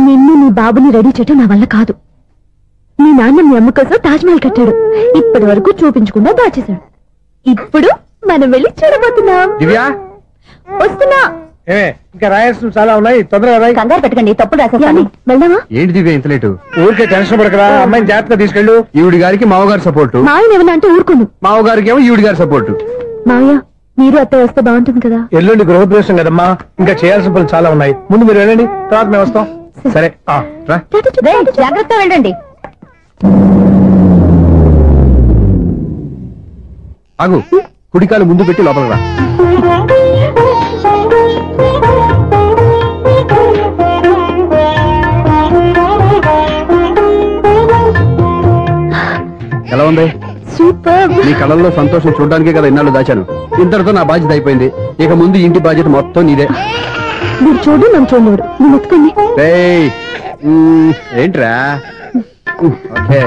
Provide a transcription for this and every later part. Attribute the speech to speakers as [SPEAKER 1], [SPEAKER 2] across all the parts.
[SPEAKER 1] నిన్ను నీ బాబుని రెడీ చేయటం నా వల్ల కాదు. మీ నాన్న మీ అమ్మ కోసం తాజ్మహల్ కట్టాడు. ఇప్పటి వరకు చూపించకుండా దాచేశాడు. ఇప్పుడు మనం వెళ్ళి చూడబోతున్నాం. వస్తున్నా.
[SPEAKER 2] ఇంకా రాయాల్సిన చాలా ఉన్నాయి, తొందరగా రాయి.
[SPEAKER 1] కంగారు పెట్టకండి, తప్పుడు రాసేసాను. వెళ్దామా?
[SPEAKER 2] ఏంటి దివ్య ఇంత లేటు? ఊరికే టెన్షన్ పడకరా, అమ్మాయిని జాగ్రత్తగా తీసుకెళ్ళు. ఈవిడి గారికి మావగారు సపోర్టు.
[SPEAKER 1] మావయ్య ఏమన్నా అంటే ఊరుకోను.
[SPEAKER 2] మావగారికి ఏమో ఈవిడి గారి సపోర్టు.
[SPEAKER 1] మావయ్య మీరు అత్త వస్తే బాగుంటుంది కదా.
[SPEAKER 2] ఎల్లుండి గృహప్రవేశం కదమ్మా, ఇంకా చేయాల్సిన పనులు చాలా ఉన్నాయి. ముందు మీరు వెళ్ళండి, తర్వాత మేము వస్తాం. సరే
[SPEAKER 1] జాగ్రత్త వెళ్ళండి.
[SPEAKER 2] ఆగు, కుడికాలు ముందు పెట్టి లోపలికి రా. ఎలా ఉంది?
[SPEAKER 1] సూపర్.
[SPEAKER 2] నీ కళ్ళల్లో సంతోషం చూడడానికే కదా ఇన్నాళ్ళు దాచాను. ఇంతటితో నా బాధ్యత అయిపోయింది. ఇక ముందు ఇంటి బాధ్యత మొత్తం నీదే.
[SPEAKER 1] మీరు చూడు, నన్ను చూడలేడు. నువ్వు ఎత్తుకోండి.
[SPEAKER 2] ఏంట్రా? ఓకే.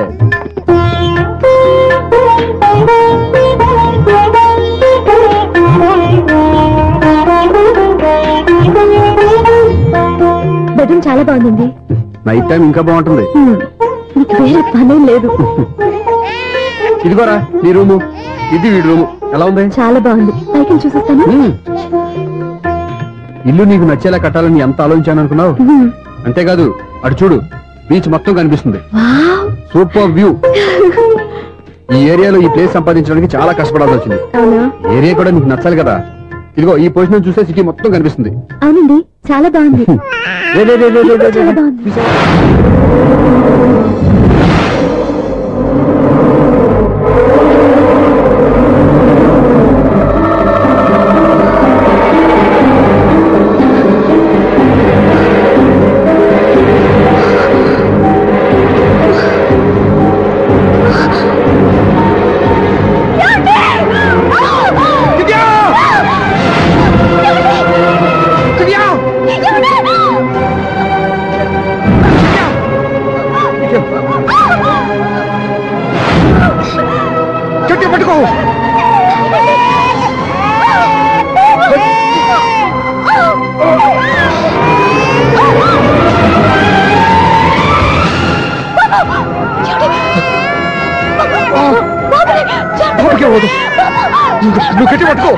[SPEAKER 1] బెడ్రూమ్ చాలా బాగుంది.
[SPEAKER 2] నైట్ టైం ఇంకా బాగుంటుంది.
[SPEAKER 1] నీకు వేరే పనే లేదు.
[SPEAKER 2] ఇదిగోరా నీ రూము, ఇది వీడి రూము. ఎలా ఉంది?
[SPEAKER 1] చాలా బాగుంది. పైకి చూసేస్తాను.
[SPEAKER 2] ఇల్లు నీకు నచ్చేలా కట్టాలని ఎంత ఆలోచించాను అనుకున్నావు? అంతేకాదు, అటు చూడు, బీచ్ మొత్తం కనిపిస్తుంది. Super view. ఈ ఏరియాలో ఈ ప్లేస్ సంపాదించడానికి చాలా కష్టపడాల్సి వచ్చింది. ఏరియా కూడా నీకు నచ్చాలి కదా. ఇదిగో ఈ పొజిషన్ చూస్తే సిటీ మొత్తం కనిపిస్తుంది.
[SPEAKER 1] అవునండి, చాలా బాగుంది. చాలా బాగుంది.
[SPEAKER 2] నువ్వు గట్టి పట్టుకో.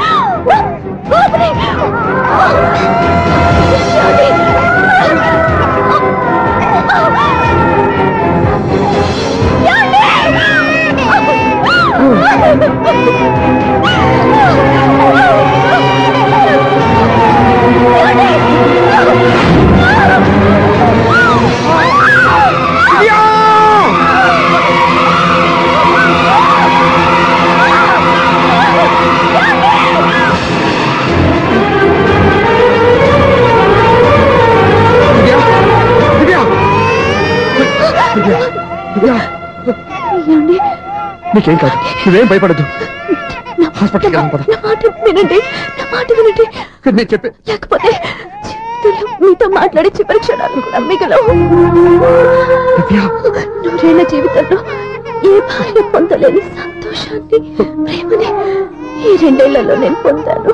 [SPEAKER 2] నీకేం కాదు, నువ్వేం భయపడద్దు. హాస్పిటల్కి
[SPEAKER 1] వినండి, నా మాట వినండి.
[SPEAKER 2] నేను చెప్పే
[SPEAKER 1] లేకపోతే మీతో మాట్లాడే చివరి క్షణాలు కూడా మిగలవు. నూరేళ్ల జీవితంలో ఏ భార్య పొందలేని సంతోషాన్ని, ప్రేమని ఈ 2 ఏళ్లలో నేను పొందాను.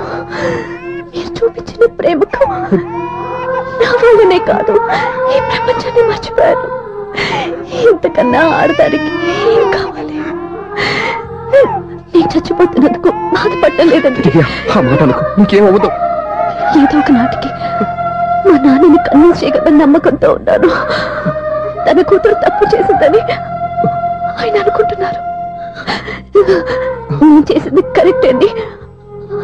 [SPEAKER 1] మీరు చూపించిన ప్రేమకు నా వల్లనే కాదు, ఈ ప్రపంచాన్ని మర్చిపోయాను. ఇంతకన్నా ఆడదానికి ఏం కావాలి? నేను చచ్చిపోతున్నందుకు బాధపడలేదండి.
[SPEAKER 2] నీకేమవుతావు?
[SPEAKER 1] ఏదో ఒక నాటికి మా నాన్నని కన్విన్స్ చేయగల నమ్మకంతో ఉన్నాను. తన కూతురు తప్పు చేసిందని ఆయన అనుకుంటున్నారు. నేను చేసింది కరెక్ట్ అని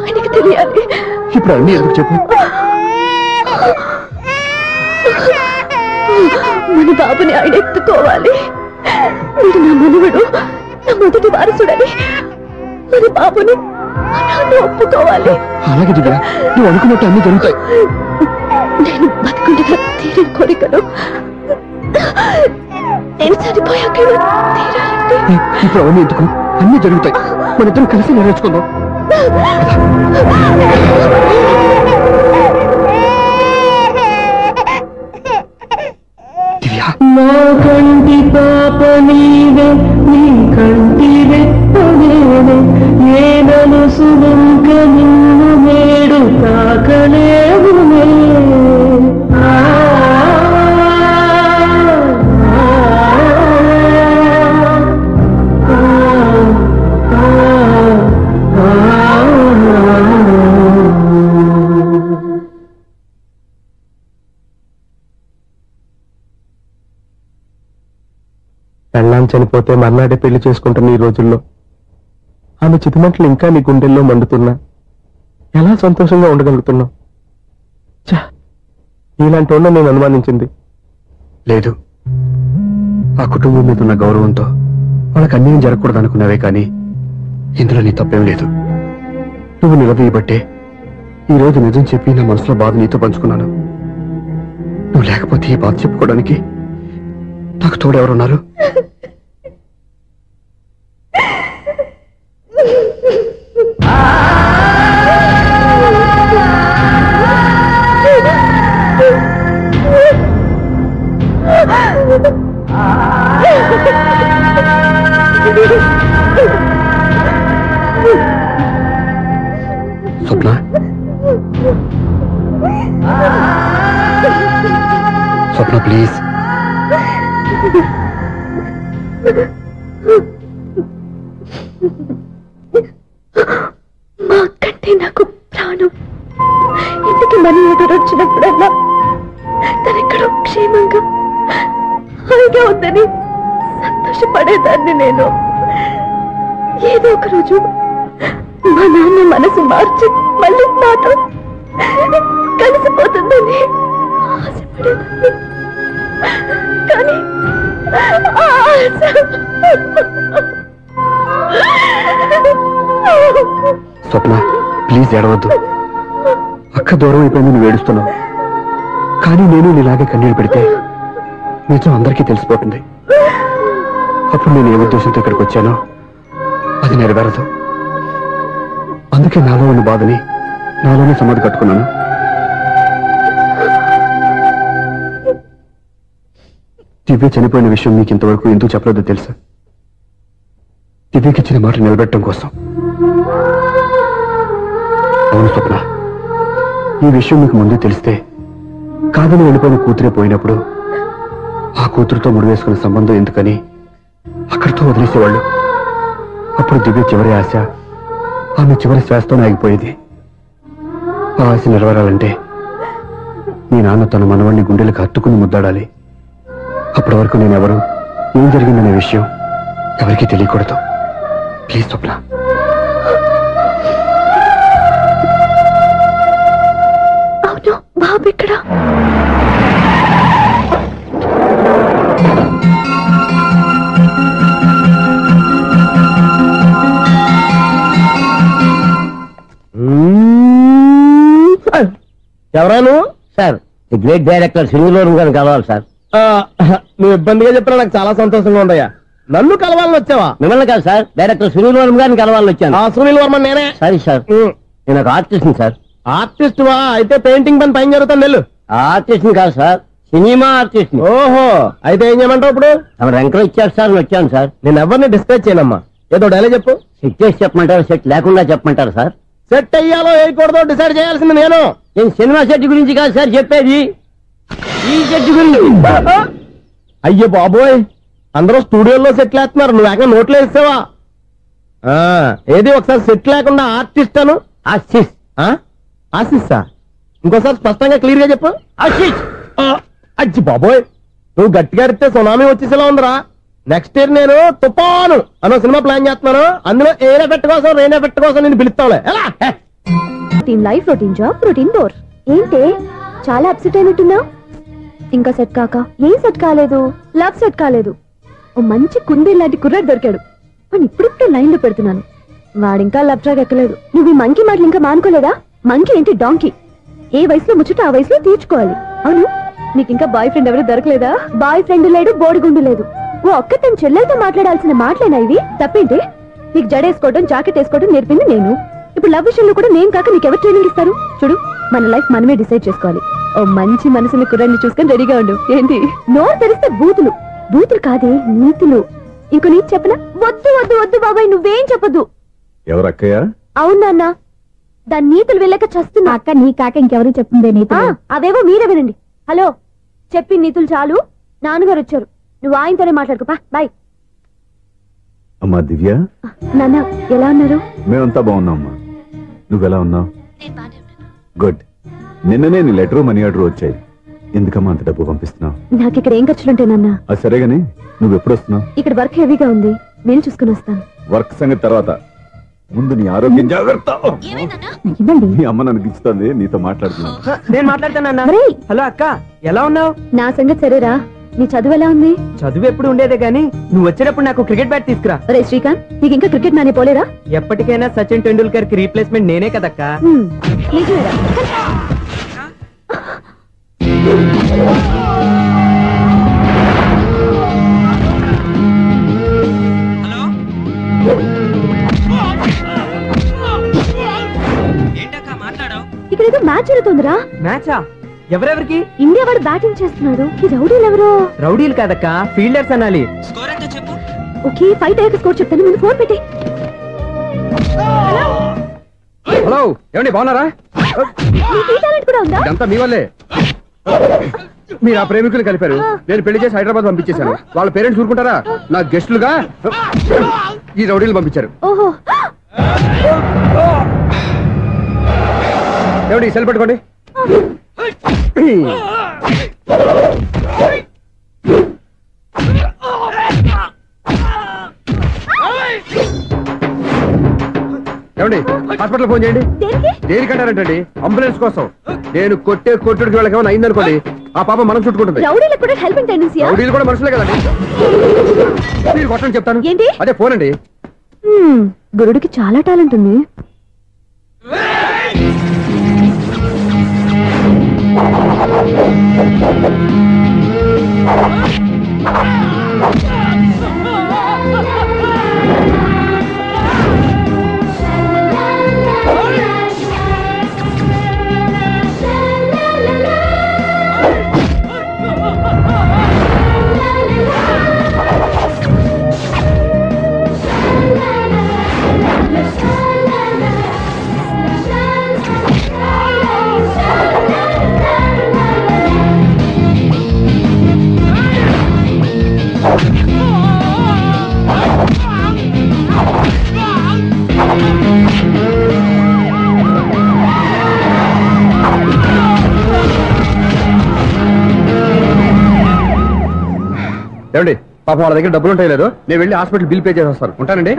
[SPEAKER 1] ఆయనకి తెలియాలి.
[SPEAKER 2] ఇప్పుడు అన్ని ఎందుకు చెప్పు?
[SPEAKER 1] మన బాబుని ఆయన ఎత్తుకోవాలి. వీడు నా మనవడు, నా మొదటి వారసుడని మన బాబుని నాన్న ఒప్పుకోవాలి.
[SPEAKER 2] అలాగే దివ్య, నువ్వు అనుకున్నట్టు అన్ని జరుగుతాయి.
[SPEAKER 1] నేను బతుకుండగా తీరని కోరికలు నేను చనిపోయాక తీరాలంటే
[SPEAKER 2] ఇప్పుడు అవన్నీ ఎందుకు? అన్ని జరుగుతాయి, మన ఇద్దరం కలిసి నెరవేర్చుకుందాం. దివ్య, రాధా
[SPEAKER 3] నా కంటి పాప నీవే నీ కంటి రెప్పవేనే ఏ నలుసు వెంక నిన్ను నేడు తాకలేవునే
[SPEAKER 4] పెళ్ళాం చనిపోతే మర్నాడే పెళ్లి చేసుకుంటున్న ఈ రోజుల్లో ఆమె చితిమంటలు ఇంకా నీ గుండెల్లో మండుతున్నా ఎలా సంతోషంగా ఉండగలుగుతున్నావు? నీలాంటి వాళ్ళ నేను అనుమానించింది
[SPEAKER 2] లేదు. ఆ కుటుంబం మీద ఉన్న గౌరవంతో వాళ్ళకి అన్యాయం జరగకూడదు అనుకున్నావే కానీ ఇందులో నీ తప్పేం లేదు. నువ్వు నిలదీయబట్టే ఈ రోజు నిజం చెప్పి నా మనసులో బాధ నీతో పంచుకున్నాను. నువ్వు లేకపోతే ఈ బాధ చెప్పుకోవడానికి నాకు తోడెవరున్నారు? స్వప్న, స్వప్న ప్లీజ్.
[SPEAKER 1] మా అక్కంటే నాకు ప్రాణం. ఇంటికి మనీ ఆర్డర్ వచ్చినప్పుడల్లా తనెక్కడో క్షేమంగా హాయిగా ఉందని సంతోషపడేదాన్ని నేను. ఏదో ఒక రోజు మా నాన్న మనసు మార్చి మళ్ళీ నాతో కలిసిపోతుందని ఆశపడేదాన్ని. కానీ
[SPEAKER 2] స్వప్న ప్లీజ్ ఏడవద్దు. అక్క దూరం అయిపోయింది, నువ్వు ఏడుస్తున్నావు. కానీ నేను నీలాగే కన్నీళ్ళు పెడితే నిజం అందరికీ తెలిసిపోతుంది. అప్పుడు నేను ఏ ఉద్దేశంతో ఇక్కడికి వచ్చానో అది నెరవేరదు. అందుకే నాలో ఉన్న బాధని నాలోనే సమాధి కట్టుకున్నాను. దివ్య చనిపోయిన విషయం మీకు ఇంతవరకు ఎందుకు చెప్పలేదో తెలుసా? దివ్యకి ఇచ్చిన మాట నిలబెట్టడం కోసం. అవును స్వప్న, ఈ విషయం మీకు ముందే తెలిస్తే కాదని వెళ్ళిపోయిన కూతురే పోయినప్పుడు ఆ కూతురుతో ముడివేసుకున్న సంబంధం ఎందుకని అక్కడితో వదిలేసేవాళ్ళు. అప్పుడు దివ్య చివరి ఆశ ఆమె చివరి శ్వాసతోనే ఆగిపోయేది. ఆ ఆశ నెరవేరాలంటే మీ నాన్న తన మనవాణ్ణి గుండెలకు హత్తుకుని ముద్దాడాలి. అప్పటి వరకు నేనెవరు, ఏం జరిగిందనే విషయం ఎవరికీ తెలియకూడదు. ప్లీజ్ స్వప్న.
[SPEAKER 1] అవును బాబు ఇక్కడ.
[SPEAKER 4] ఎవరాను?
[SPEAKER 3] సార్ ది గ్రేట్ డైరెక్టర్ సింగులూరు గారిని కలవాలి సార్.
[SPEAKER 4] నువ్వు ఇబ్బందిగా చెప్పినా నాకు చాలా సంతోషంగా ఉందయ్యా. నన్ను కలవాలని వచ్చావా?
[SPEAKER 3] మిమ్మల్ని కాదు సార్, డైరెక్టర్ సునీల్ వర్మ గారిని కలవాలని వచ్చాను.
[SPEAKER 4] సునీల్ వర్మ నేనే.
[SPEAKER 3] సారీ సార్, నేను ఒక ఆర్టిస్ట్ సార్.
[SPEAKER 4] ఆర్టిస్ట్ వా? అయితే పెయింటింగ్ పని పైన జరుగుతాను వెళ్ళు.
[SPEAKER 3] ఆర్టిస్ట్ కాదు సార్, సినిమా ఆర్టిస్ట్.
[SPEAKER 4] ఓహో, అయితే ఏం చేయమంటావు ఇప్పుడు?
[SPEAKER 3] ఎంకరేజ్ ఇచ్చారు సార్, వచ్చాను సార్.
[SPEAKER 4] నేను ఎవరిని డిస్కస్ చేయనమ్మా. ఏదో డైలాగ్ చెప్పు.
[SPEAKER 3] సెట్ చేసి చెప్పమంటారు, సెట్ లేకుండా చెప్పమంటారు సార్?
[SPEAKER 4] సెట్ అయ్యాలో వేయకూడదో డిసైడ్ చేయాల్సింది నేను.
[SPEAKER 3] సినిమా సెట్ గురించి కాదు సార్ చెప్పేది, ఈ సెట్ గురించి.
[SPEAKER 4] అయ్యో బాబోయ్, అందరూ స్టూడియోలో సెట్ లేస్తున్నారు, నువ్వు ఏకంగా నోట్లో వేస్తావా? ఏది ఒకసారి సెట్ లేకుండా ఆర్టిస్ట్ అను.
[SPEAKER 3] ఆశిష్.
[SPEAKER 4] ఆశిస్సా? ఇంకోసారి స్పష్టంగా క్లియర్ గా చెప్పు.
[SPEAKER 3] ఆశిష్.
[SPEAKER 4] అజ్జి బాబోయ్, నువ్వు గట్టిగా అడితే సునామీ వచ్చేసేలా ఉందిరా. నెక్స్ట్ ఇయర్ నేను తుఫాను అనో సినిమా ప్లాన్ చేస్తున్నాను. అందులో ఎయిర్ ఎఫెక్ట్ కోసం, రెయిన్ ఎఫెక్ట్ కోసం నేను పిలుస్తావులే. ఎలా?
[SPEAKER 1] Routine life, routine job, routine bore. ఏంటే చాలా అప్సెట్ అయినట్టున్నావు? ఇంకా సెట్ కాక? ఏం సెట్ కాలేదు? లవ్ సెట్ కాలేదు. ఓ మంచి కుందే లాంటి కుర్రాడు దొరికాడు, వాడిని ఇప్పుడిప్పుడే లైన్ లో పెడుతున్నాను. వాడింకా లవ్ ట్రాక్ ఎక్కలేదు. నువ్వు ఈ మంకీ మాటలు ఇంకా మానుకోలేదా? మంకీ ఏంటి డాంకీ? ఏ వయసులో ముచ్చట ఆ వయసులో తీర్చుకోవాలి. అవును, నీకు ఇంకా బాయ్ ఫ్రెండ్ ఎవరు దొరకలేదా? బాయ్ ఫ్రెండ్ లేడు, బోడిగుండు లేదు. ఓ ఒక్క తన చెల్లెలతో మాట్లాడాల్సిన మాటలేనా ఇవి? తప్పేంటి? నీకు జడేసుకోవడం, జాకెట్ వేసుకోవడం నేర్పింది నేను. ఇప్పుడు లవ్ విషయంలో కూడా నేను కాక నీకెవరు ట్రైనింగ్ ఇస్తారు? చూడు, మన లైఫ్ మనమే డిసైడ్ చేసుకోవాలి. ఓ మంచి మనసుని కుర్రాన్ని చూసుకొని రెడీగా ఉండు. ఏంటి నోరు తెరిస్తే బూతులు బూతులు కాదే నీతులు. ఇంకో నీతి చెప్పనా? వద్దు వద్దు వద్దు బాబాయ్, నువ్వేం చెప్పొద్దు.
[SPEAKER 5] ఎవరక్కయ్య?
[SPEAKER 1] అవునా అన్న, దాని నీతులు వెళ్ళక చస్తున్నా. అక్క నీ కాక ఇంకెవరు చెప్తుందే నీతులు? అవేవో మీరే వినండి. హలో, చెప్పి నీతులు చాలు, నాన్నగారు వచ్చారు, నువ్వు ఆయనతోనే మాట్లాడుకోపా. బాయ్.
[SPEAKER 5] అమ్మా దివ్య,
[SPEAKER 1] నాన్న ఎలా ఉన్నారు?
[SPEAKER 5] మేమంతా బాగున్నాం అమ్మా. నువ్వెలా ఉన్నావు? గుడ్. నిన్ననే నీ లెటరు మనీ ఆర్డర్ వచ్చాయి. ఎందుకమ్మా అంత డబ్బు పంపిస్తున్నావు?
[SPEAKER 1] నాకు ఇక్కడ ఏం ఖర్చులుంటాయి నాన్న.
[SPEAKER 5] అది సరేగాని నువ్వు ఎప్పుడు వస్తున్నావు?
[SPEAKER 1] ఇక్కడ వర్క్ హెవీగా ఉంది, నేను చూసుకుని వస్తాను.
[SPEAKER 5] వర్క్ సంగతి తర్వాత, ముందు నీ ఆరోగ్యం జాగ్రత్త. మీ అమ్మ నన్ను గిచ్చుతుంది, నీతో మాట్లాడుతున్నాను.
[SPEAKER 3] నేను మాట్లాడతానన్నా. హలో అక్క, ఎలా ఉన్నావు?
[SPEAKER 1] నా సంగతి సరేరా, నీ చదువు ఎలా ఉంది?
[SPEAKER 3] చదువు ఎప్పుడు ఉండేదే గానీ నువ్వు వచ్చేటప్పుడు నాకు క్రికెట్ బ్యాట్ తీసుకురా.
[SPEAKER 1] రే శ్రీకాంత్, నీకు ఇంకా క్రికెట్ నానే పోలేరా?
[SPEAKER 3] ఎప్పటికైనా సచిన్ టెండూల్కర్ కి రీప్లేస్మెంట్ నేనే కదక్కా.
[SPEAKER 1] నిజమేరా? ఇక్కడ ఏదో మ్యాచ్ జరుగుతుందిరా.
[SPEAKER 3] మ్యాచా? ఎవరెవరికి?
[SPEAKER 1] ఇండియా వాడు బ్యాటింగ్ చేస్తున్నాడు. ఈ రౌడీలు ఎవరు?
[SPEAKER 3] రౌడీలు కాదక్క, ఫీల్డర్స్ అనాలి.
[SPEAKER 1] ఓకే, ఫైట్ అయ్యాక స్కోర్ చెప్తాను, ముందు ఫోన్ పెట్టి.
[SPEAKER 2] హలో, ఏమండి బాగున్నారా?
[SPEAKER 1] కూడా ఉందా?
[SPEAKER 2] ఇదంతా మీ వల్లే. మీరు ఆ ప్రేమికులు కలిపారు, నేను పెళ్లి చేసి హైదరాబాద్ పంపించేశాను. వాళ్ళ పేరెంట్స్ ఊరుకుంటారా? నా గెస్టులుగా ఈ రౌడీలు పంపించారు.
[SPEAKER 1] ఓహో,
[SPEAKER 2] ఏమండి సెల్ పెట్టుకోండి. ఏమండి హాస్పిటల్ ఫోన్ చేయండి. దేనికంటారంటండి? అంబులెన్స్ కోసం. నేను కొట్టే కొట్టుడికి వాళ్ళకి ఏమైనా అయిందనుకోండి, ఆ పాప మనం చుట్టుకుంటుంది.
[SPEAKER 1] రౌడీలకు కూడా హెల్పింగ్ టెండెన్సీ.
[SPEAKER 2] రౌడీలు కూడా మనుషులే కదండి. మీరు కొట్టండి చెప్తాను.
[SPEAKER 1] ఏంటి?
[SPEAKER 2] అదే ఫోన్ అండి.
[SPEAKER 1] గురుడికి చాలా టాలెంట్ ఉంది.
[SPEAKER 2] ఏమండి పాప వాళ్ళ దగ్గర డబ్బులు ఉంటాయి లేదు, నేను వెళ్ళి హాస్పిటల్ బిల్ పే చేసి వస్తాను. ఉంటానండి.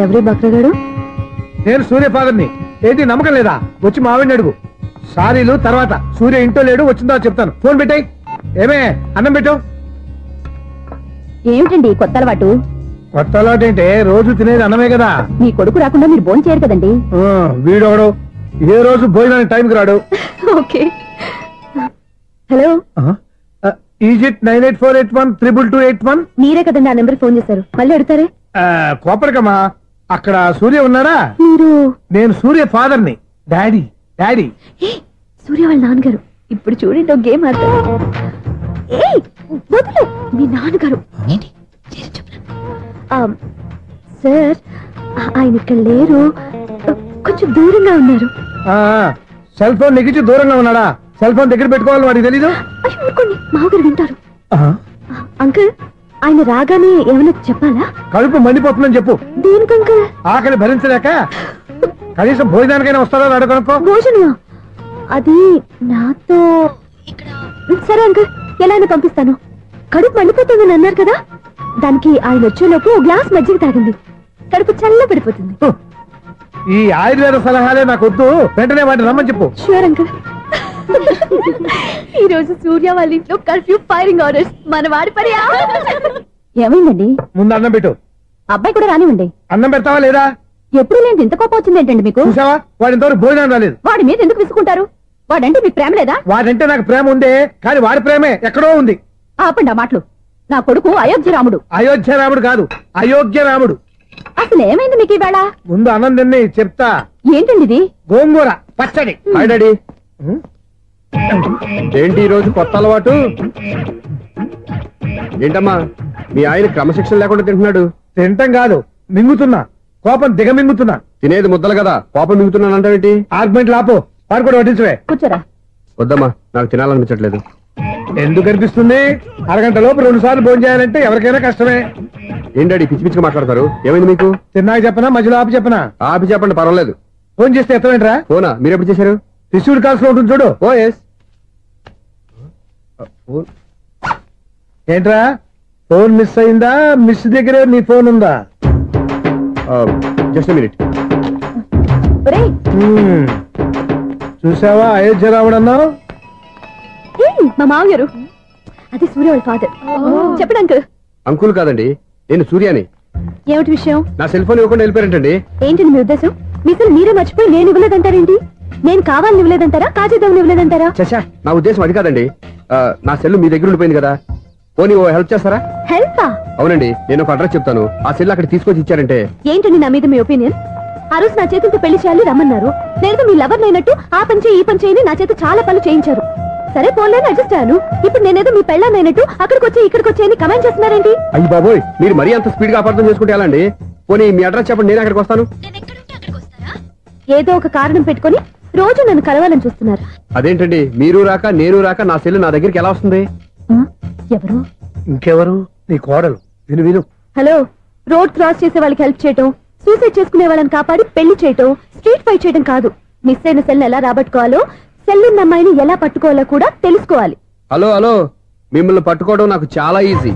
[SPEAKER 1] ఎవరి బక్రగాడు?
[SPEAKER 4] నేను సూర్య ఫాదర్ని. ఏంటి నమ్మకం లేదా? వచ్చి మావిని అడుగు. సారీలు తర్వాత. సూర్య ఇంట్లో లేడు, వచ్చిందో చెప్తాను. ఫోన్ పెట్టాయి. ఏమే అన్నం పెట్టావు?
[SPEAKER 1] ఏమిటండి కొత్త అలవాటు?
[SPEAKER 4] కొత్త అలవాటు ఏంటే? రోజు తినేది అన్నమే కదా.
[SPEAKER 1] మీ కొడుకు రాకుండా మీరు భోజనం చేయరు కదండి.
[SPEAKER 4] వీడోడు ఏ రోజు భోజనానికి టైంకి రాడు.
[SPEAKER 1] ఓకే. Hello,
[SPEAKER 4] is it 9848132281.
[SPEAKER 1] మీరే కదండి ఆ నెంబర్ ఫోన్ చేశారు, మళ్ళీ అడుగుతారే?
[SPEAKER 4] కోపరికమ్మా, అక్కడ సూర్య ఉన్నారా?
[SPEAKER 1] మీరు? నేను
[SPEAKER 4] సూర్య ఫాదర్ని. డాడీ. డాడీ
[SPEAKER 1] సూర్య వాళ్ళ నాన్నగారు. ఇప్పుడు చూడండి ఒక గేమ్ ఆడతారు. వదులు, మీ నాన్నగారు. సార్, ఆయన ఇక్కడ లేరు, కొంచెం దూరంగా ఉన్నారు.
[SPEAKER 4] సెల్ ఫోన్ నెగిచి దూరంగా ఉన్నాడా? సెల్ ఫోన్ దగ్గర పెట్టుకోవాలి, వాడికి తెలీదు.
[SPEAKER 1] ఊరుకోండి, మామగారు వింటారు. అంకుల్, ఆయన రాగానే ఏమైనా చెప్పాలా?
[SPEAKER 4] కడుపు మండిపోతుందని చెప్పు.
[SPEAKER 1] దేనికి అంకుల్?
[SPEAKER 4] ఆకలి భరించలేక కనీసం భోజనానికైనా వస్తారో అడగనుకో.
[SPEAKER 1] భోజనమా? అది నాతో. సరే అంకుల్, ఎలా అయినా పంపిస్తాను. కడుపు మండిపోతుందని అన్నారు కదా, దానికి ఆయన వచ్చేలోపు గ్లాస్ మజ్జిగ తాగింది, కడుపు చల్ల పడిపోతుంది.
[SPEAKER 4] ఈ ఆయుర్వేద సలహాలే నాకు వద్దు, వెంటనే వాటిని రమ్మని చెప్పు.
[SPEAKER 1] Sure uncle. ఈ రోజు సూర్య వాళ్ళ ఇంట్లో కర్ఫ్యూ ఫైరింగ్ ఆర్డర్స్. మన వాడి పని. ఏమైందండి?
[SPEAKER 4] ముందు అన్నం పెట్టు.
[SPEAKER 1] అబ్బాయి కూడా రానివ్వండి.
[SPEAKER 4] అన్నం పెడతావా లేదా?
[SPEAKER 1] ఎప్పుడు లేని ఇంత కోపం వచ్చింది ఏంటండి మీకు?
[SPEAKER 4] చూసావా, వాడి ఇంతవరకు భోజనం రాలేదు.
[SPEAKER 1] వాడి మీద ఎందుకు విసుకుంటారు? వాడంటే మీకు ప్రేమ లేదా?
[SPEAKER 4] వాడంటే నాకు ప్రేమ ఉందే, కానీ వాడి ప్రేమే ఎక్కడో ఉంది.
[SPEAKER 1] ఆపండి ఆ మాటలు. నా కొడుకు అయోధ్య రాముడు.
[SPEAKER 4] అయోధ్య రాముడు కాదు, అయోగ్య రాముడు.
[SPEAKER 1] అసలు ఏమైంది మీకు ఈవేళ?
[SPEAKER 4] ముందు అన్నం తిని చెప్తా.
[SPEAKER 1] ఏంటండి ఇది?
[SPEAKER 4] గోంగూర పచ్చడి.
[SPEAKER 2] Hi daddy. ఏంటి ఈ రోజు కొత్త అలవాటు? ఏంటమ్మా మీ ఆయన క్రమశిక్షణ లేకుండా తింటున్నాడు?
[SPEAKER 4] తింటం కాదు, మింగుతున్నా. కోపం దిగమింగుతున్నా.
[SPEAKER 2] తినేది ముద్దలు కదా, కోపం మింగుతున్నాను అంటావేంటి?
[SPEAKER 4] ఆర్గ్యుమెంట్ లాపో, వాడు కూడా వడ్డించవే.
[SPEAKER 1] కూర్చోరా.
[SPEAKER 2] వద్దమ్మా, నాకు తినాలనిపించట్లేదు.
[SPEAKER 4] ఎందుకు అనిపిస్తుంది? అరగంట లోపు 2 సార్లు భోజనం చేయాలంటే ఎవరికైనా కష్టమే.
[SPEAKER 2] ఏం డాడీ పిచ్చి పిచ్చిగా మాట్లాడతారు? ఏమైంది మీకు?
[SPEAKER 4] తిన్నాక చెప్పనా, మధ్యలో ఆపి చెప్పనా?
[SPEAKER 2] ఆపి చెప్పండి, పర్వాలేదు.
[SPEAKER 4] ఫోన్ చేస్తే ఎత్తమేంట్రా?
[SPEAKER 2] ఫోనా? మీరు ఎప్పుడు చేశారు?
[SPEAKER 4] రిసీవ్డ్ కాల్స్ లో ఉంటుంది చూడు.
[SPEAKER 2] ఓ ఎస్.
[SPEAKER 4] ఏంట్రా ఫోన్ మిస్ అయిందా? మిస్ దగ్గరే నీ ఫోన్ ఉందా?
[SPEAKER 2] Just minute.
[SPEAKER 4] చూసావా అయోధ్య రాముడు అన్నావు?
[SPEAKER 1] మా మామగారు, అది సూర్య వాళ్ళ ఫాదర్. చెప్పండి అంకుల్.
[SPEAKER 2] అంకుల్ కాదండి, నేను సూర్యాని.
[SPEAKER 1] ఏమిటి విషయం?
[SPEAKER 2] నా సెల్ ఫోన్ ఇవ్వకుండా వెళ్ళిపోయారంటండి.
[SPEAKER 1] ఏంటండి మీ ఉద్దేశం? మీసలు మీరే మర్చిపోయి నేను ఇవ్వలేదంటారేంటి? నేను కావాలని ఇవ్వలేదంటారా, కాజేద్దామని ఇవ్వలేదంటారా?
[SPEAKER 2] చచ్చా, నా ఉద్దేశం అది కాదండి. నా సెల్ మీ దగ్గర ఉండిపోయింది కదా, పోనీ ఓ హెల్ప్ చేస్తారా?
[SPEAKER 1] హెల్పా?
[SPEAKER 2] అవునండి, నేను ఒక అడ్రస్ చెప్తాను, ఆ సెల్ అక్కడ తీసుకొచ్చి ఇచ్చారంటే.
[SPEAKER 1] ఏంటండి నా మీద మీ ఒపీనియన్? ఆ రోజు నా చేతులతో పెళ్లి చేయాలి రమ్మన్నారు. నేను మీ లవర్ అయినట్టు ఆ పని చేయి ఈ పని చేయని నా చేత చాలా పనులు చేయించారు. సరే పోన్లేని అడ్జస్ట్ అయ్యాను. ఇప్పుడు నేనేదో మీ పెళ్ళాన్నైనట్టు అక్కడికి వచ్చి ఇక్కడికి వచ్చి కమెంట్ చేస్తున్నారేంటి?
[SPEAKER 2] అయ్యి బాబోయ్, మీరు మరీ అంత స్పీడ్ గా అపార్థం చేసుకుంటే ఎలా అండి? పోనీ మీ అడ్రస్ చెప్పండి, నేను అక్కడికి వస్తాను.
[SPEAKER 1] ఏదో ఒక కారణం పెట్టుకొని రోజు నన్ను కలవాలని చూస్తున్నారు.
[SPEAKER 2] అదేంటండి, మీరు రాక నేను రాక నా సెల్ నా దగ్గరికి ఎలా వస్తుంది?
[SPEAKER 1] ఎవరు?
[SPEAKER 4] ఇంకెవరు? నీ కోడలు. విను విను.
[SPEAKER 1] హలో, రోడ్ క్రాస్ చేసే వాళ్ళకి హెల్ప్ చేయటం, సూసైడ్ చేసుకునే వాళ్ళని కాపాడి పెళ్లి చేయటం, స్ట్రీట్ ఫైట్ చేయడం కాదు. మిస్ అయిన సెల్ ఎలా రాబట్టుకోవాలో, సెల్ ఉన్న అమ్మాయిని ఎలా పట్టుకోవాలో కూడా తెలుసుకోవాలి.
[SPEAKER 2] హలో హలో, మిమ్మల్ని పట్టుకోవడం నాకు చాలా ఈజీ.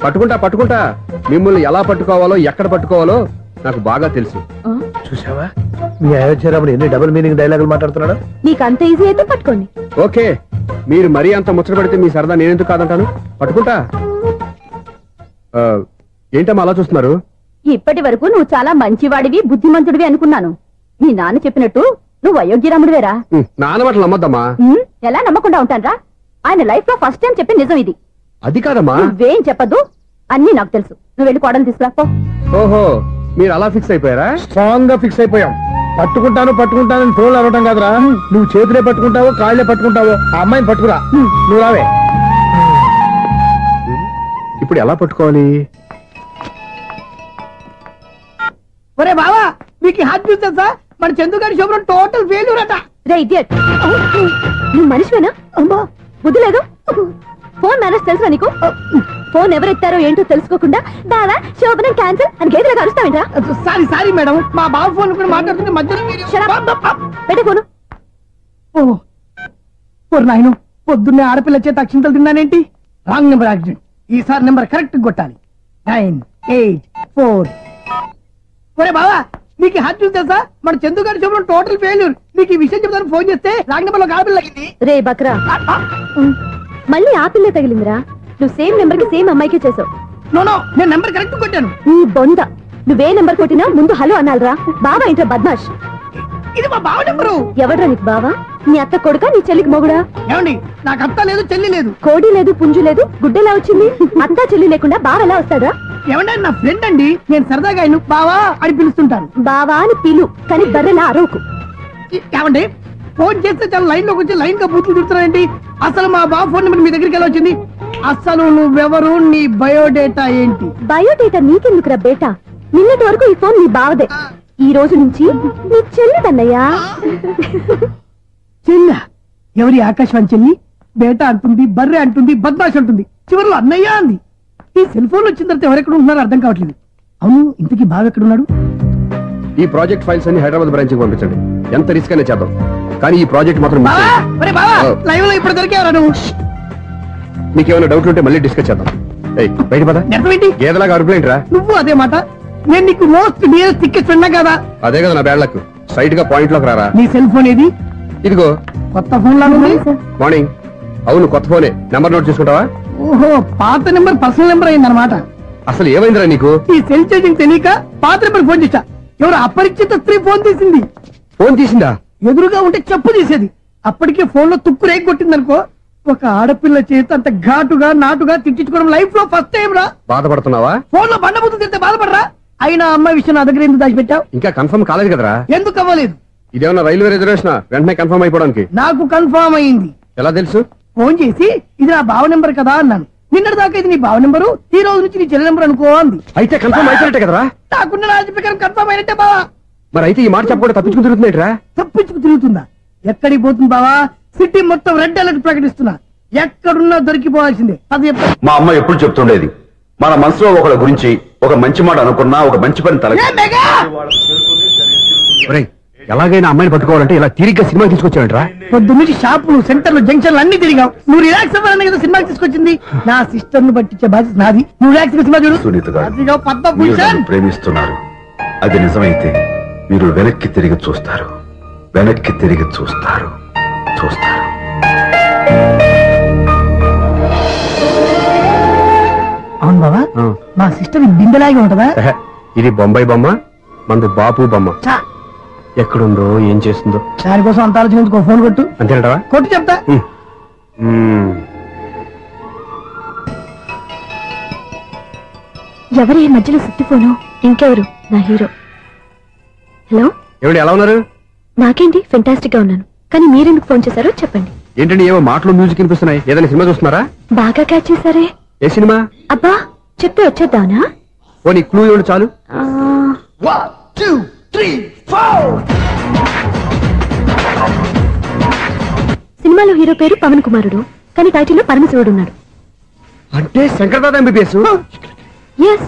[SPEAKER 2] పట్టుకుంటా. మిమ్మల్ని ఎలా పట్టుకోవాలో, ఎక్కడ పట్టుకోవాలో నాకు బాగా తెలుసు.
[SPEAKER 4] చూసావా మీ అయోధ్య రాముడు ఎన్ని డబుల్ మీనింగ్ డైలాగులు మాట్లాడుతున్నాడు?
[SPEAKER 1] నీకు అంత ఈజీ అయితే పట్టుకోండి.
[SPEAKER 2] ఓకే, మీరు మరీ అంత ముచ్చట పెడితే మీ సరదా నేనెందుకు కాదంటాను. పట్టుకుంటా. ఏంటమ్మా అలా చూస్తున్నారు?
[SPEAKER 1] ఇప్పటి వరకు నువ్వు చాలా మంచివాడివి, బుద్ధిమంతుడివి అనుకున్నాను. మీ నాన్న చెప్పినట్టు నువ్వు అయోగ్యరాముడివేరా?
[SPEAKER 2] నాన్న మాటలు నమ్మద్దమ్మా.
[SPEAKER 1] ఎలా నమ్మకుండా ఉంటానరా? ఆయన లైఫ్ లో ఫస్ట్ టైం చెప్పి నిజం ఇది.
[SPEAKER 2] అది కాదమ్మా.
[SPEAKER 1] నువ్వేం చెప్పదు, అన్ని నాకు తెలుసు. నువ్వు వెళ్ళి కోడలు తీసుకురాపో.
[SPEAKER 2] ఓహో, మీరు అలా ఫిక్స్ అయిపోయారా?
[SPEAKER 4] స్ట్రాంగ్ గా ఫిక్స్ అయిపోయాం. పట్టుకుంటాను ఫోన్లు అనవటం కాదురా. నువ్వు చేతులే పట్టుకుంటావో కాళ్ళే పట్టుకుంటావో ఆ అమ్మాయిని పట్టుకురా. నువ్వు రావే.
[SPEAKER 2] ఇప్పుడు ఎలా పట్టుకోవాలి?
[SPEAKER 3] ఒరే బావా, మీకు హాట్ న్యూస్ తెలుసా? మన చందుగారి శుభ్రం టోటల్ ఫెయిల్యూర్ అట.
[SPEAKER 1] రే ఇడియట్, నువ్వు మనిషివేనా? బుద్ధి లేదు. ఫోన్ మేనేజ్ తెలుసా నీకు? ఫోన్ ఎవరెత్తారో ఏంటో తెలుసుకోకుండా బావా శోభనం క్యాన్సిల్ అని గేదెలకు అరుస్తావేంట్రా?
[SPEAKER 3] సారీ మేడం, మా బావ ఫోన్ కూడా మాట్లాడుతుంటే మధ్యలో
[SPEAKER 1] పెట్టే ఫోను.
[SPEAKER 3] నాయను, పొద్దున్నే ఆడపిల్ల చేత అక్షింతలు తిన్నానేంటి? Wrong number accident. ఈసారి నెంబర్ కరెక్ట్ కొట్టాలి. 984. ఒరే బావా, నీకు హాట్ న్యూస్ తెలుసా? మన చందుగారి శుభ్రం టోటల్ ఫెయిల్యూర్. నీకు ఈ విషయం చెప్తాను ఫోన్ చేస్తే రాంగ్ నెంబర్ లో ఆడపిల్ల తగ్గింది.
[SPEAKER 1] రే బక్రా, మళ్ళీ ఆ పిల్లే తగిలిందిరా. నువ్వు సేమ్ నెంబర్ కి సేమ్ అమ్మాయికే చేసావు.
[SPEAKER 3] నో, నేను నెంబర్ కరెక్ట్ కొట్టాను.
[SPEAKER 1] నీ బొంద, నువ్వే నెంబర్ కొట్టినా ముందు హలో అనాలరా. బావా ఏంటో బద్మాష్.
[SPEAKER 3] ఇది మా బావ నెంబరు.
[SPEAKER 1] ఎవడ్రా నీకు బావా? నీ అత్త కొడుకా, నీ చెల్లికి మొగుడా?
[SPEAKER 3] ఏమండి, నాకు అత్త లేదు, చెల్లి లేదు.
[SPEAKER 1] కోడి లేదు, పుంజు లేదు, గుడ్డెలా వచ్చింది? అత్త చెల్లి లేకుండా బావ ఎలా వస్తాడా?
[SPEAKER 3] ఏమంటే నా ఫ్రెండ్ అండి, నేను సరదాగా ఆయన బావా అని పిలుస్తుంటాను.
[SPEAKER 1] బావా అని పిలు, కానీ బర్రెలా అరవకు.
[SPEAKER 3] ఏమండి, ఫోన్ చేస్తే చాలా లైన్ లోకి వచ్చి లైన్ గా బూతులు తిడుతున్నాయండి. అసలు మా బావ ఫోన్ నెంబర్ మీ దగ్గరికి ఎలా వచ్చింది? అసలు నువ్వెవరు, నీ బయోడేటా ఏంటి?
[SPEAKER 1] బయోడేటా నీకెందుకురా బేటా? నిన్నటి వరకు ఈ ఫోన్ నీ బావదే, ఈ రోజు నుంచి నీ చెల్లిదన్నయ్యా.
[SPEAKER 3] చెల్ల? ఎవరి ఆకాశవాణి చెల్లి? బేటా అంటుంది, బర్రె అంటుంది, బద్మాష్ అంటుంది, చివరిలో అన్నయ్య అంది. ఈ సెల్ ఫోన్ వచ్చిన తర్వాత ఎవరెక్కడ ఉంటున్నారో అర్థం కావట్లేదు. అవును, ఇంతకీ బావ ఎక్కడున్నాడు?
[SPEAKER 2] ఈ ప్రాజెక్ట్ ఫైల్స్ అన్ని హైదరాబాద్ బ్రాంచ్ కి పంపించండి. ఎంత రిస్క్ అయినా చేద్దాం, కానీ ఈ ప్రాజెక్ట్ మాత్రం
[SPEAKER 3] లైవ్ లో ఇప్పుడు దొరికేవరా నువ్వు?
[SPEAKER 2] మీకు ఏమైనా డౌట్లు ఉంటే మళ్ళీ డిస్కస్ చేద్దాం. బయట పద. గేదలాగా అరుపులేంట్రా?
[SPEAKER 3] నువ్వు అదే మాట. నేను నీకు మోస్ట్ డియరెస్ట్ టికెట్స్ ఉన్నా కదా.
[SPEAKER 2] అదే కదా నా బ్యాడ్ లక్. స్ట్రైట్ గా పాయింట్ లోకి రారా.
[SPEAKER 3] నీ సెల్ ఫోన్ ఏది?
[SPEAKER 2] ఇదిగో.
[SPEAKER 3] కొత్త ఫోన్ లాగా ఉంది.
[SPEAKER 2] మార్నింగ్. అవును, కొత్త ఫోనే. నెంబర్ నోట్ చేసుకుంటావా?
[SPEAKER 3] ఓహో, పాత నెంబర్ పర్సనల్ నెంబర్ అయిందన్నమాట.
[SPEAKER 2] అసలు ఏమైందిరా నీకు?
[SPEAKER 3] ఈ సెల్ ఛార్జింగ్ తెలియక పాత నెంబర్ ఫోన్ చేశా. ఎవరు అపరిచిత స్త్రీ ఫోన్ తీసింది.
[SPEAKER 2] ఫోన్ తీసిందా?
[SPEAKER 3] ఎదురుగా ఉంటే చెప్పు తీసేది. అప్పటికే ఫోన్ లో తుక్కు రేగి కొట్టిందనుకో. ఒక ఆడపిల్ల చేత అంత ఘాటుగా నాటుగా తిట్టించుకోవడం లైఫ్ లో ఫస్ట్ టైం రా.
[SPEAKER 2] బాధపడుతున్నావా?
[SPEAKER 3] ఫోన్ లో బండబుద్ధి తింటే బాధపడరా? అయినా అమ్మాయి విషయం నా దగ్గర ఎందుకు దాచిపెట్టావు?
[SPEAKER 2] ఇంకా కన్ఫర్మ్ కాలేదు కదరా?
[SPEAKER 3] ఎందుకు అవ్వలేదు?
[SPEAKER 2] ఇదేమన్నా రైల్వే రిజర్వేషన్ వెంటనే కన్ఫర్మ్ అయిపోవడానికి?
[SPEAKER 3] నాకు కన్ఫర్మ్ అయింది.
[SPEAKER 2] ఎలా తెలుసు?
[SPEAKER 3] ఫోన్ చేసి ఇది నా బావ నెంబర్ కదా అన్నాను. నిన్నటి దాకా ఇది నీ బావ నెంబరు, ఈ రోజు నుంచి నీ చెల్లి నెంబర్ అనుకో అంది.
[SPEAKER 2] అయితే కన్ఫర్మ్ అయిపోయినట్టే కదరా?
[SPEAKER 3] నాకున్న రాజు ప్రకారం కన్ఫర్మ్ అయినట్టే బావా.
[SPEAKER 2] మరి అయితే ఈ మాట చెప్పకుండా తప్పించుకుని తిరుగుతున్నాయిట్రా?
[SPEAKER 3] తప్పించుకు తిరుగుతుందా? ఎక్కడికి పోతుంది బావా? సిటీ మొత్తం రెడ్ అలర్ట్ ప్రకటిస్తున్నా. ఎక్కడున్నా దొరికిపోవాల్సిందే. అది
[SPEAKER 5] మా అమ్మ ఎప్పుడు చెప్తుండేది, మన మనసులో ఒకళ్ళ గురించి ఒక మంచి మాట అనుకున్నా ఒక మంచి పని తల.
[SPEAKER 2] ఎలాగైనా అమ్మాయిని పట్టుకోవాలంటే ఇలా తిరిగ్గా సినిమా తీసుకొచ్చాడంట్రా?
[SPEAKER 3] పొద్దు నుంచి షాపులు, సెంటర్లు, జంక్షన్లు అన్ని తిరిగావు. నువ్వు రిలాక్స్ అవ్వాలని కదా సినిమాకి తీసుకొచ్చింది. నా సిస్టర్ ను పట్టించే బాధ్యత నాది. నువ్వు రిలాక్స్ సినిమా చూడు.
[SPEAKER 5] సునీత గారు,
[SPEAKER 3] అదిగో పద్మభూషణ్.
[SPEAKER 5] మీరు నన్ను ప్రేమిస్తున్నారు. అది నిజమైతే మీరు వెనక్కి తిరిగి చూస్తారు, వెనక్కి తిరిగి చూస్తారు, చూస్తారు.
[SPEAKER 3] అవును బావా, మా సిస్టర్ బిందెలాగే ఉంటదా?
[SPEAKER 2] ఇది బొంబాయి బొమ్మ, మంది బాపు బొమ్మ.
[SPEAKER 3] చా,
[SPEAKER 2] ఎక్కడుందో ఏం చేస్తుందో
[SPEAKER 3] దానికోసం అంత ఆలోచించుకో. ఫోన్ కొట్టు.
[SPEAKER 2] అంతేనటవా?
[SPEAKER 3] కొట్టు చెప్తా.
[SPEAKER 1] ఎవరు ఈ మధ్యలో సుత్తి ఫోను? ఇంకెవరు? నా హీరో. హలో,
[SPEAKER 2] ఎవరు ఎలా ఉన్నారు?
[SPEAKER 1] నాకేంటి ఫెంటాస్టిక్ గా ఉన్నాను. కానీ మీరెందుకు ఫోన్ చేశారో చెప్పండి.
[SPEAKER 2] ఏంటండి ఏవో మాటలు మ్యూజిక్ వినిపిస్తున్నాయి? ఏదైనా సినిమా చూస్తున్నారా?
[SPEAKER 1] బాగా క్యాచ్ చేశారే.
[SPEAKER 2] ఏ సినిమా?
[SPEAKER 1] అబ్బా చెప్తే వచ్చేద్దానా?
[SPEAKER 2] ఓ నీ క్లూ ఇవ్వండి చాలు.
[SPEAKER 3] 1 2 3 4.
[SPEAKER 1] సినిమాలో హీరో పేరు పవన్ కుమారుడు, కానీ టైటిల్లో పరమశివుడు ఉన్నాడు.
[SPEAKER 2] అంటే శంకర్దాద ఎంబీబీఎస్.
[SPEAKER 1] ఎస్,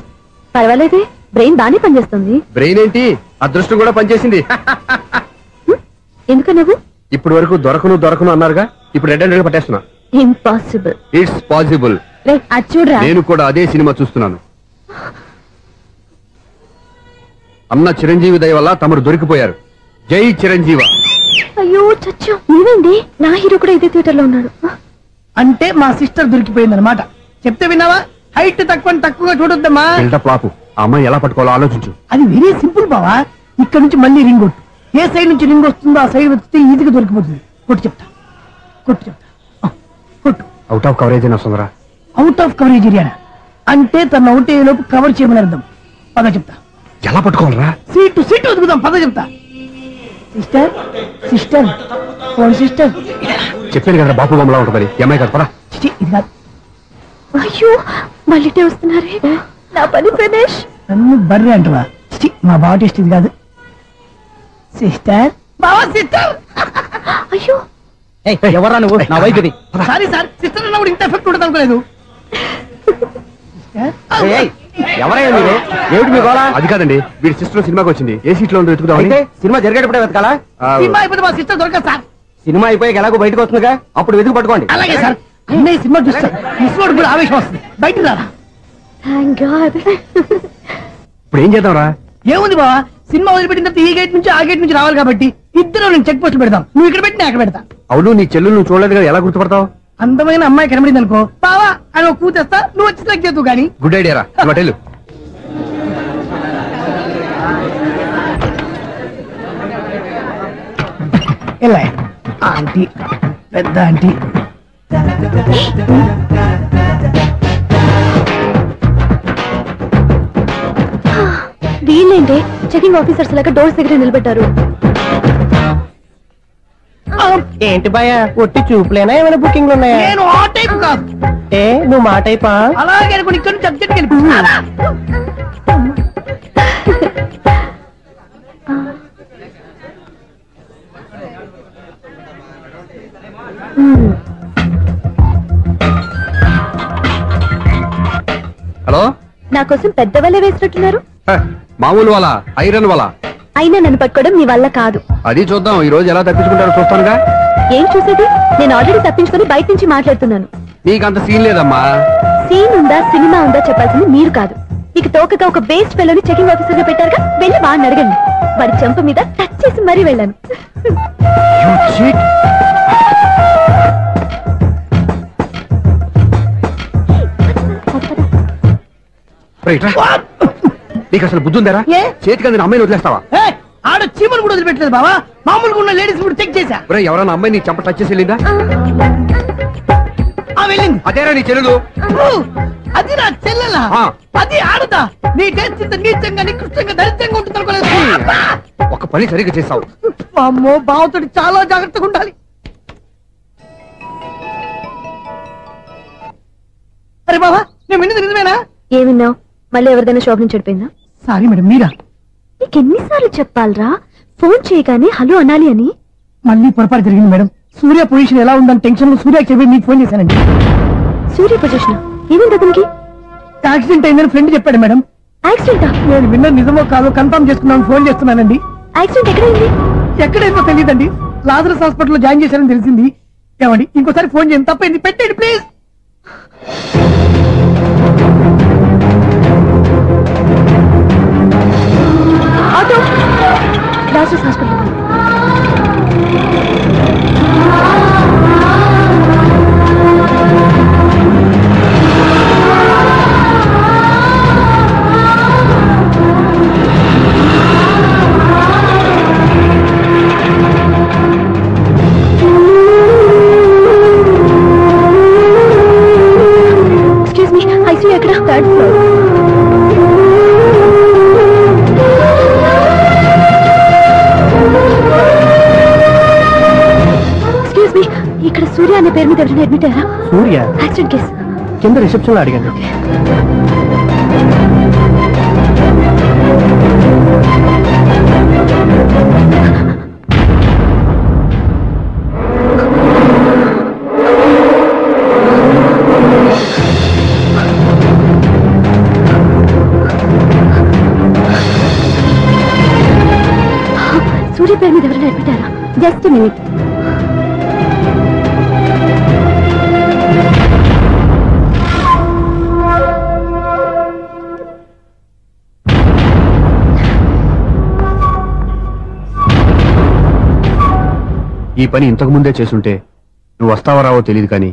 [SPEAKER 1] పర్వాలేదే, బ్రెయిన్ బానే పనిచేస్తుంది.
[SPEAKER 2] బ్రెయిన్ ఏంటి, అదృష్టం కూడా పనిచేసింది.
[SPEAKER 1] ఎందుకన్నావు?
[SPEAKER 2] ఇప్పుడు వరకు దొరకను అన్నారుగా, ఇప్పుడు రెడ్ హ్యాండెడ్ గా పట్టేస్తున్నా.
[SPEAKER 1] ఇంపాసిబుల్.
[SPEAKER 2] It's possible.
[SPEAKER 1] అది చూడరా.
[SPEAKER 2] నేను కూడా అదే సినిమా చూస్తున్నాను. అన్న చిరంజీవి దయ వల్ల తమరు దొరికిపోయారు. జై చిరంజీవ.
[SPEAKER 1] అయ్యో చచ్చు, నీవేంటి? నా హీరో కూడా ఇదే థియేటర్ లో ఉన్నాడు.
[SPEAKER 3] అంటే మా సిస్టర్ దొరికిపోయింది అనమాట. చెప్తే విన్నావా? హైట్ తక్కువగా చూడొద్దమ్మా.
[SPEAKER 2] బిల్డప్ లాపు. ఆ అమ్మాయి ఎలా పట్టుకోవాలో ఆలోచించు.
[SPEAKER 3] అది వెరీ సింపుల్ బావా. ఇక్కడ నుంచి మళ్ళీ రింగ్ కొట్టు. ఏ సైడ్ నుంచి రింగ్ వస్తుందో ఆ సైడ్ వస్తే ఈజీగా దొరికిపోతుంది. కొట్టు చెప్తా. కొట్టు.
[SPEAKER 2] అవుట్ ఆఫ్ కవరేజ్ అయినా వస్తుందరా?
[SPEAKER 3] అవుట్ ఆఫ్ కవరేజ్ ఏరియా అంటే తన అవుట్ అయ్యే లోపు కవర్ చేయమని అర్థం. పద చెప్తా.
[SPEAKER 2] ఎలా పట్టుకోవాలరా?
[SPEAKER 3] సీటు వదుకుదాం. పద చెప్తా. సిస్టర్
[SPEAKER 2] చెప్పాను కదా బాపు బొమ్మలా ఉంటుంది. అమ్మాయి కదా పరా.
[SPEAKER 3] ఇది కాదు.
[SPEAKER 1] అయ్యో మళ్ళీటే వస్తున్నారే. నా పని ప్రదేశ్.
[SPEAKER 3] నన్ను బర్రె అంటవా? మా బావ టేస్ట్ ఇది కాదు. సిస్టర్.
[SPEAKER 1] అయ్యో
[SPEAKER 4] ఎవరా నువ్వు? నా వైపు ఇది.
[SPEAKER 3] సారీ సార్, సిస్టర్ అన్నప్పుడు ఇంత ఎఫెక్ట్ ఉండదు అనుకోలేదు.
[SPEAKER 4] ఎవరైనా మీరు? ఏమిటి మీ గోళ?
[SPEAKER 2] అది కాదండి, వీడి సిస్టర్ సినిమాకి వచ్చింది. ఏ సీట్ లో ఉందో వెతుకుదామని.
[SPEAKER 4] సినిమా జరిగేటప్పుడే వెతకాలా?
[SPEAKER 3] సినిమా అయిపోతే మా సిస్టర్ దొరకదు సార్.
[SPEAKER 4] సినిమా అయిపోయాక ఎలాగో బయటకు వస్తుందిగా, అప్పుడు వెతుకు పట్టుకోండి.
[SPEAKER 3] అలాగే సార్. అన్నయ్య సినిమా చూస్తారు, ముసలోడు కూడా ఆవేశం వస్తుంది. బయట రారా.
[SPEAKER 1] Thank God.
[SPEAKER 2] ఇప్పుడు ఏం చేద్దాంరా?
[SPEAKER 3] ఏముంది బావా, సినిమా వదిలిపెట్టిన తర్వాత ఈ గేట్ నుంచి ఆ గేట్ నుంచి రావాలి కాబట్టి ఇద్దరు నేను చెక్ పోస్ట్ పెడతాం. నువ్వు ఇక్కడ పెట్టి నేను అక్కడ పెడతా.
[SPEAKER 2] అవును, నీ చెల్లు నువ్వు చూడలేదు కదా, ఎలా గుర్తుపడతావు?
[SPEAKER 3] అందమైన అమ్మాయి కనబడింది అనుకో బావా అని ఒక కూతేస్తా, నువ్వు వచ్చి సెలెక్ట్ చేద్దు గానీ.
[SPEAKER 2] గుడ్ ఐడియా రా. హోటల్
[SPEAKER 3] ఎలా ఆంటీ, పెద్ద ఆంటీ.
[SPEAKER 1] వీళ్ళేంటి చెకింగ్ ఆఫీసర్స్ లాగా డోర్స్ దగ్గర నిలబెట్టారు.
[SPEAKER 4] ఏంటి భయ, ఒట్టి చూపులేనా ఏమైనా బుకింగ్లు ఉన్నాయా?
[SPEAKER 3] నేను ఆ టైప్ కాదు.
[SPEAKER 4] నువ్వు మా టైపా?
[SPEAKER 3] అలాగే అనుకుని ఇక్కడ నుంచి అర్జెంట్కి వెళ్ళిపో.
[SPEAKER 2] హలో,
[SPEAKER 1] నా కోసం పెద్ద వల్ల వేసినట్టున్నారు.
[SPEAKER 2] మామూలు వాళ్ళ ఐరన్ వాళ్ళ.
[SPEAKER 1] అయినా నన్ను పట్టుకోవడం మీ వల్ల కాదు.
[SPEAKER 2] అది చూద్దాం, ఈ రోజు ఎలా తప్పించుకుంటారో చూస్తానుగా.
[SPEAKER 1] ఏం చూసేది? నేను ఆల్రెడీ తప్పించుకొని బయట నుంచి మాట్లాడుతున్నాను.
[SPEAKER 2] నీకంత సీన్ లేదమ్మా.
[SPEAKER 1] సీన్ ఉందా సినిమా ఉందా చెప్పాల్సింది మీరు కాదు. మీకు తోకగా ఒక బేస్ట్ ఫెలోని చెకింగ్ ఆఫీసర్ గా పెట్టారుగా, వెళ్ళి వాడిని అడగండి. వాడి చెంప మీద టచ్ చేసి మరీ వెళ్ళాను.
[SPEAKER 2] నీకు అసలు బుద్ధి ఉందారా? చేతికి అందిన అమ్మాయిని వదిలేస్తావా?
[SPEAKER 3] ఆడ చీమలు కూడా వదిలిపెట్టలేదు బావా. మామూలుగా ఉన్న లేడీస్ కూడా చెక్ చేశా.
[SPEAKER 2] ఎవరైనా అమ్మాయి నీ చెంప టచ్ చేసి వెళ్ళిందా?
[SPEAKER 3] వెళ్ళింది.
[SPEAKER 2] అదేరా నీ చెల్లెలు?
[SPEAKER 3] అది నా చెల్లెలా? అది ఆడదా? నీ టేస్ట్ ఇంత నీచంగా నికృష్టంగా దరిద్రంగా ఉంటుంది అనుకోలేదు.
[SPEAKER 2] ఒక పని సరిగ్గా చేస్తావు.
[SPEAKER 3] అమ్మో బావతోటి చాలా జాగ్రత్తగా ఉండాలి. అరే బావా, నేను విన్నది నిజమేనా?
[SPEAKER 1] ఏమిన్నావు? మళ్ళీ ఎవరిదైనా షాప్ నుంచి చెడిపోయిందా?
[SPEAKER 3] సారీ మేడం, మీరా?
[SPEAKER 1] నీకెన్నిసార్లు చెప్పాలరా ఫోన్ చేయగానే హలో అనాలి అని?
[SPEAKER 3] మళ్ళీ పొరపాటు జరిగింది మేడం. సూర్య పొజిషన్ ఎలా ఉందని టెన్షన్ లో సూర్య చెప్పి మీకు ఫోన్ చేశానండి.
[SPEAKER 1] సూర్య పొజిషన్ ఏమైంది అతనికి?
[SPEAKER 3] యాక్సిడెంట్ అయిందని ఫ్రెండ్ చెప్పాడు మేడం.
[SPEAKER 1] యాక్సిడెంటా?
[SPEAKER 3] నేను విన్న నిజమో కాదో కన్ఫర్మ్ చేసుకున్నాను, ఫోన్ చేస్తున్నానండి.
[SPEAKER 1] యాక్సిడెంట్ ఎక్కడైంది?
[SPEAKER 3] ఎక్కడైందో తెలియదండి. లాజరస్ హాస్పిటల్లో జాయిన్ చేశారని తెలిసింది. ఏమండి ఇంకోసారి ఫోన్ చేయండి, తప్పైంది, పెట్టండి ప్లీజ్.
[SPEAKER 1] Auto Lazarus hospital. ఎక్కడ? Third floor. ఎక్స్క్యూజ్ మీ, ఇక్కడ సూర్య అనే పేరు మీద ఎవరైనా అడ్మిట్ అయ్యారా?
[SPEAKER 3] సూర్య
[SPEAKER 1] యాక్సిడెంట్ కేసు
[SPEAKER 3] కింద రిసెప్షన్ లో అడిగండి.
[SPEAKER 1] సూర్య పేరు మీద ఎవరైనా అడ్మిట్ అయ్యారా? Just minute.
[SPEAKER 2] ఈ పని ఇంతకు ముందే చేసుంటే నువ్వు వస్తావో రావో తెలియదు కానీ